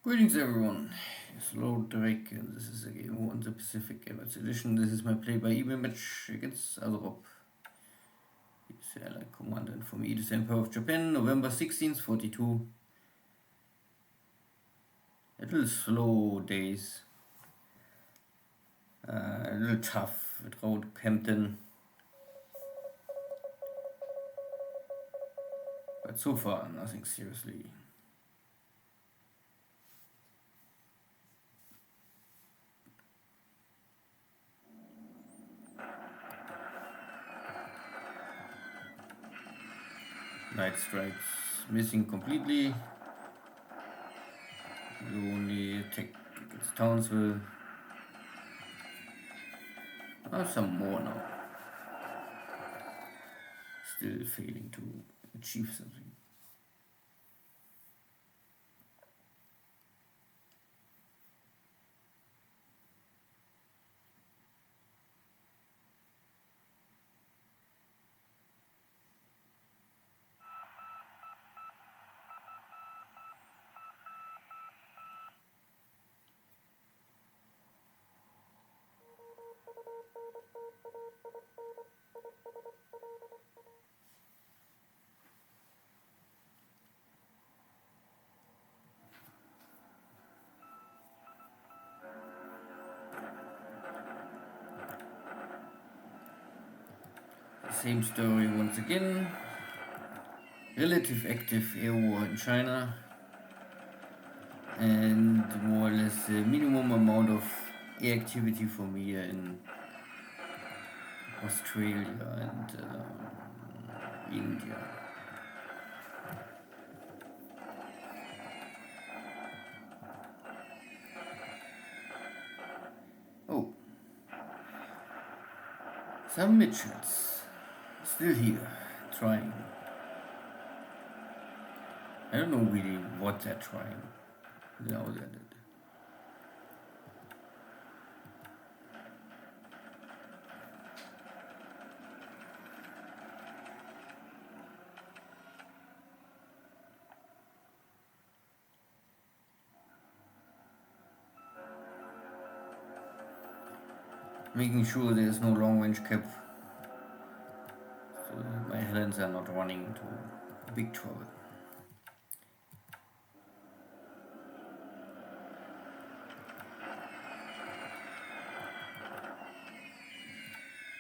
Greetings everyone, it's Lodrik and this is a game on the Pacific Games Edition. This is my play-by-email match against AsuRob. He's the Allied Commander and for me the Emperor of Japan, November 16th, 42. A little slow days, a little tough at Roadhampton. But so far nothing seriously. Night strikes missing completely. You only attack against Townsville. Some more now. Still failing to achieve something. Same story once again. Relative active air war in China and more or less the minimum amount of air activity from here in Australia and India. Oh, some Mitchells still here, trying. I don't know really what they're trying. Now that it. Making sure there's no long range cap. So my Helens are not running into big trouble.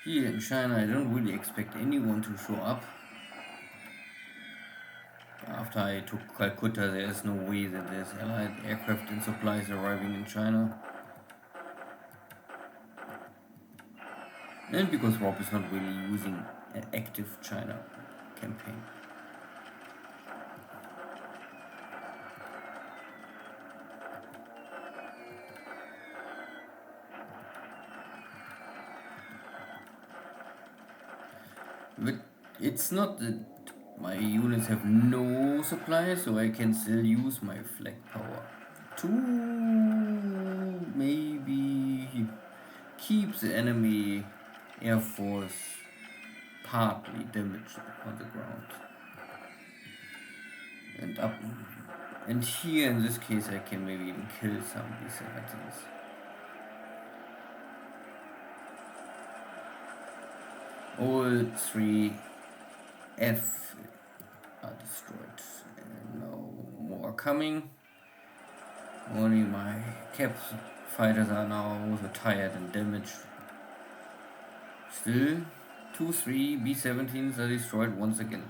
Here in China I don't really expect anyone to show up. After I took Calcutta there is no way that there's Allied aircraft and supplies arriving in China. And because Rob is not really using an active China campaign. But it's not that my units have no supplies, so I can still use my flag power to maybe keep the enemy Air Force partly damaged on the ground. And here in this case I can maybe even kill some B-17s. All three F are destroyed. And no more coming. Only my cap fighters are now also tired and damaged. Still, 2-3 B-17s are destroyed once again.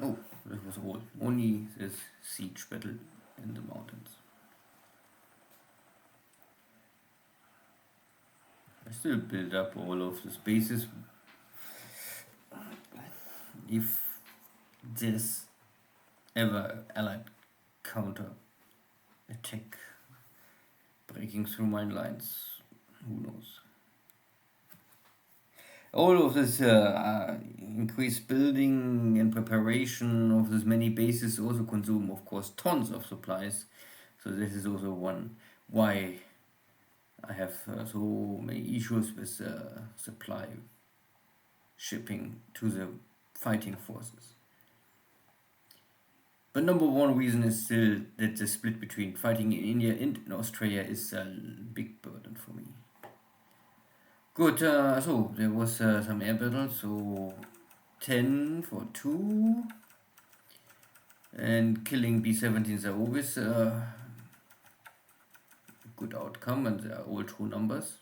Oh, that was all. Only this siege battle in the mountains. I still build up all of the spaces. If there's ever allied counter attack breaking through my lines, who knows? All of this increased building and preparation of this many bases also consume, of course, tons of supplies. So this is also one why I have so many issues with supply shipping to the fighting forces. But number one reason is still that the split between fighting in India and in Australia is a big burden for me. Good, so there was some air battles, so 10 for 2. And killing B-17s are always a good outcome, and they are all true numbers.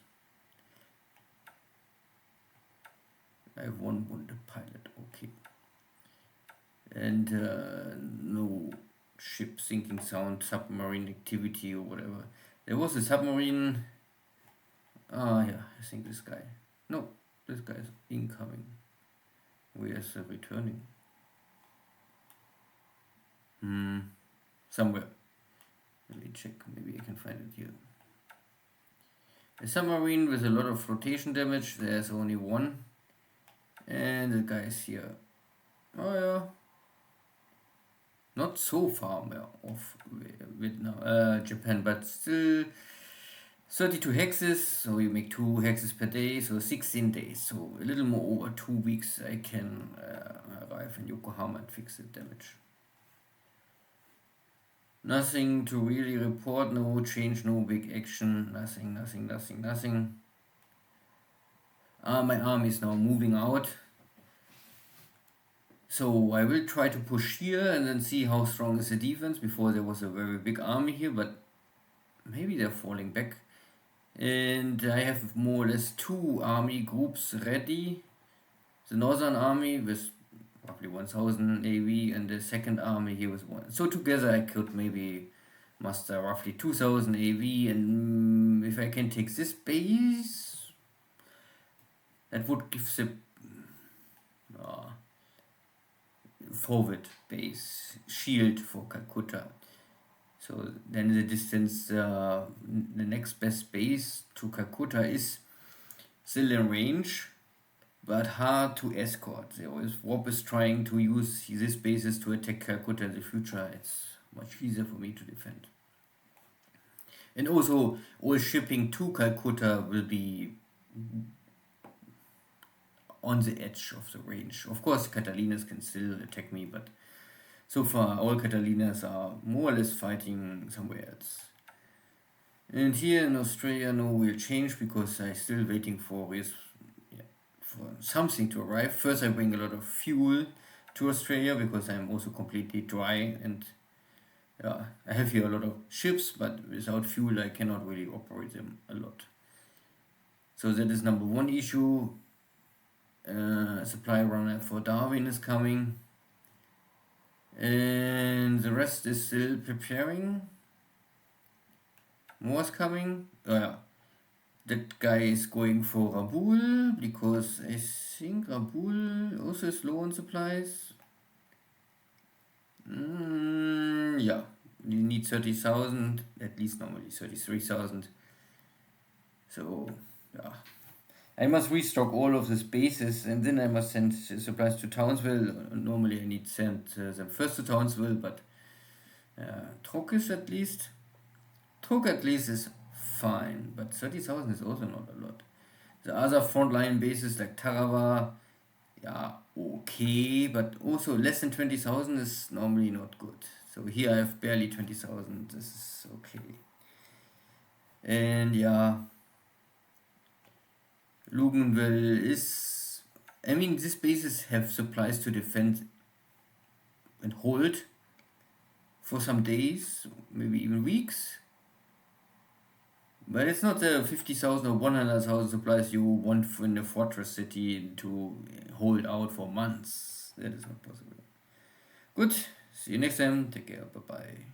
I have one wounded pilot, okay. And no ship sinking sound, submarine activity or whatever. There was a submarine. Yeah, I think this guy. No, this guy is incoming. Where's returning? Somewhere. Let me check, maybe I can find it here. A submarine with a lot of flotation damage. There's only one. And the guy is here. Oh yeah. Not so far off Vietnam, Japan, but still 32 hexes, so you make 2 hexes per day, so 16 days. So a little more over 2 weeks I can arrive in Yokohama and fix the damage. Nothing to really report, no change, no big action, nothing. My army is now moving out. So I will try to push here and then see how strong is the defense. Before there was a very big army here, but maybe they're falling back. And I have more or less 2 army groups ready. The Northern Army with roughly 1000 AV and the second army here with 1. So together I could maybe muster roughly 2000 AV, and if I can take this base, that would give the forward base shield for Calcutta. So then the distance, the next best base to Calcutta is still in range, but hard to escort. RA8.1 is trying to use these bases to attack Calcutta in the future. It's much easier for me to defend. And also, all shipping to Calcutta will be on the edge of the range. Of course, Catalinas can still attack me, but so far all Catalinas are more or less fighting somewhere else. And here in Australia, no real change because I'm still waiting for something to arrive. First, I bring a lot of fuel to Australia because I'm also completely dry, and I have here a lot of ships, but without fuel I cannot really operate them a lot. So that is number one issue. Supply runner for Darwin is coming, and the rest is still preparing. More is coming. That guy is going for Rabaul because I think Rabaul also is low on supplies. Yeah, you need 30,000, at least normally 33,000. So I must restock all of these bases, and then I must send supplies to Townsville. Normally I need to send them first to Townsville, but Truk at least is fine, but 30,000 is also not a lot. The other frontline bases like Tarawa, okay, but also less than 20,000 is normally not good. So here I have barely 20,000, this is okay. And Luganville is, these bases have supplies to defend and hold for some days, maybe even weeks. But it's not the 50,000 or 100,000 supplies you want in a fortress city to hold out for months. That is not possible. Good, see you next time, take care, bye bye.